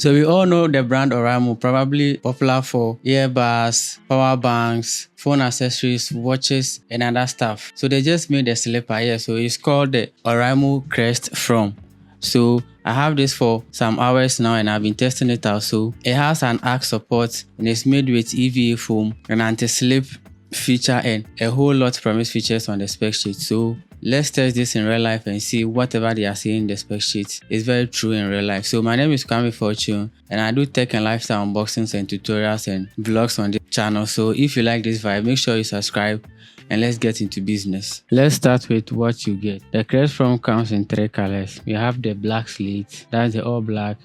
So we all know the brand Oraimo, probably popular for earbuds, power banks, phone accessories, watches, and other stuff. So they just made a slipper here. So it's called the oraimo CrestFrom. So I have this for some hours now and I've been testing it out. So it has an arc support and it's made with EVA foam, an anti-slip feature, and a whole lot of promised features on the spec sheet. So let's test this in real life and see whatever they are saying in the spec sheet is very true in real life. So my name is Kwame Fortune and I do tech and lifestyle unboxings and tutorials and vlogs on this channel. So if you like this vibe, make sure you subscribe and let's get into business. Let's start with what you get. The CrestFrom comes in 3 colors. We have the black slate, that's the all black.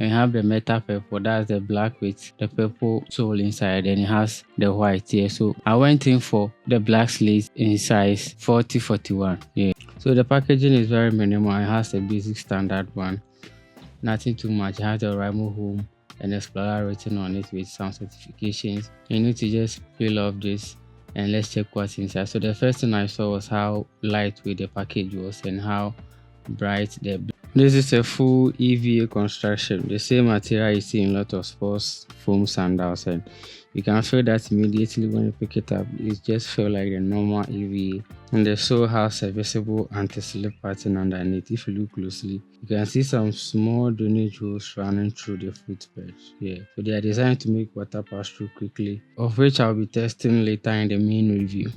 And you have the metal purple, that's the black with the purple sole inside, and it has the white here. So I went in for the black slate in size 40-41. Yeah. So the packaging is very minimal. It has the basic standard one. Nothing too much. It has the oraimo home and Explorer written on it with some certifications. You need to just peel off this and let's check what's inside. So the first thing I saw was how lightweight the package was and how bright the black. This is a full EVA construction, the same material you see in a lot of sports foam sandals, and you can feel that immediately when you pick it up. It just feels like the normal EVA, and the sole has a visible anti-slip pattern underneath. If you look closely, you can see some small drainage holes running through the footbed. Yeah, so they are designed to make water pass through quickly, of which I'll be testing later in the main review.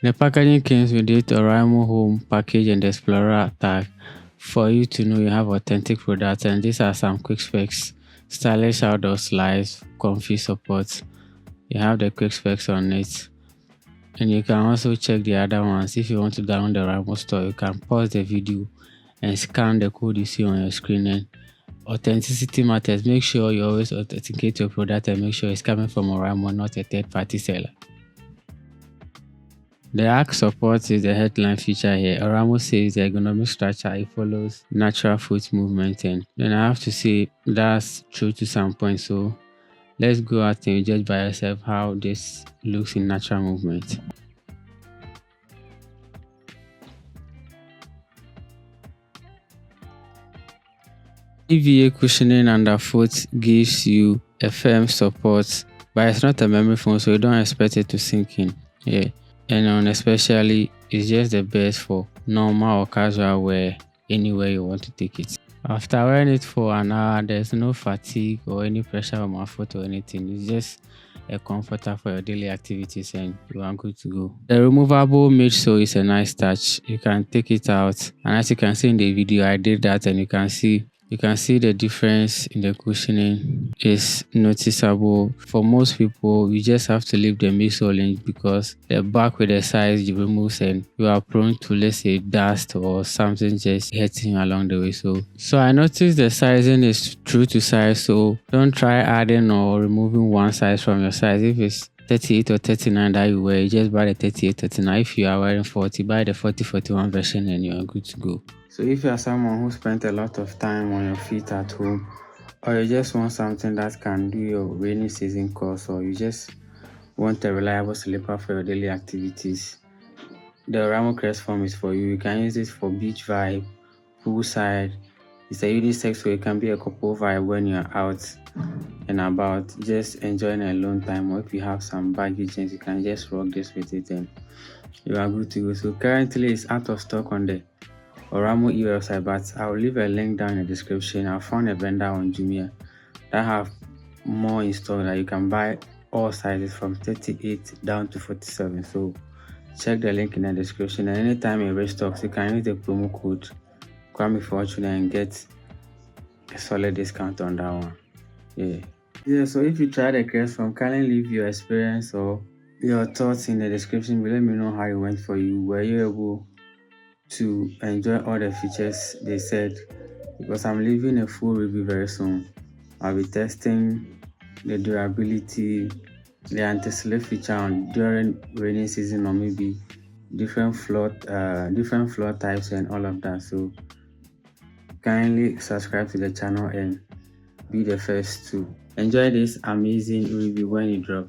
The packaging comes with the oraimo home package and the Explorer tag for you to know you have authentic products, and these are some quick specs: stylish outdoor slides, comfy support. You have the quick specs on it, and you can also check the other ones. If you want to download the Oraimo store, you can pause the video and scan the code you see on your screen. And authenticity matters. Make sure you always authenticate your product and make sure it's coming from Oraimo, not a third-party seller. The arc support is the headline feature here. Oraimo says the ergonomic structure, it follows natural foot movement, and then I have to say that's true to some point. So let's go out and judge by yourself how this looks in natural movement. EVA cushioning underfoot gives you a firm support, but it's not a memory foam, so you don't expect it to sink in. Yeah. And especially it's just the best for normal or casual wear anywhere you want to take it. After wearing it for an hour, there's no fatigue or any pressure on my foot or anything. It's just a comforter for your daily activities and you are good to go. The removable midsole is a nice touch. You can take it out, and as you can see in the video, I did that, and you can see the difference in the cushioning is noticeable. For most people, you just have to leave the midsole in because the back with the size you remove and you are prone to, let's say, dust or something just hitting you along the way. So I noticed the sizing is true to size, so don't try adding or removing one size from your size. If it's 38 or 39 that you wear, you just buy the 38, 39. If you are wearing 40, buy the 40, 41 version and you are good to go. So if you are someone who spent a lot of time on your feet at home, or you just want something that can do your rainy season course, or you just want a reliable slipper for your daily activities, the oraimo CrestFrom is for you. You can use it for beach vibe, poolside. It's a unisex, so it can be a couple vibe when you're out and about, just enjoying a alone time, or if you have some baggage, you can just rock this with it and you are good to go. So currently it's out of stock on the Oraimo website, but I'll leave a link down in the description. I found a vendor on Jumia that have more in stock that you can buy all sizes from 38 down to 47. So check the link in the description, and anytime it restocks, you can use the promo code Kwame Fortune and get a solid discount on that one. Yeah, so if you try the CrestFrom, kindly leave your experience or your thoughts in the description. Let me know how it went for you. Were you able to enjoy all the features they said? Because I'm leaving a full review very soon. I'll be testing the durability, the anti-slip feature during rainy season, or maybe different floor types and all of that. So kindly subscribe to the channel and be the first to enjoy this amazing review when it drops.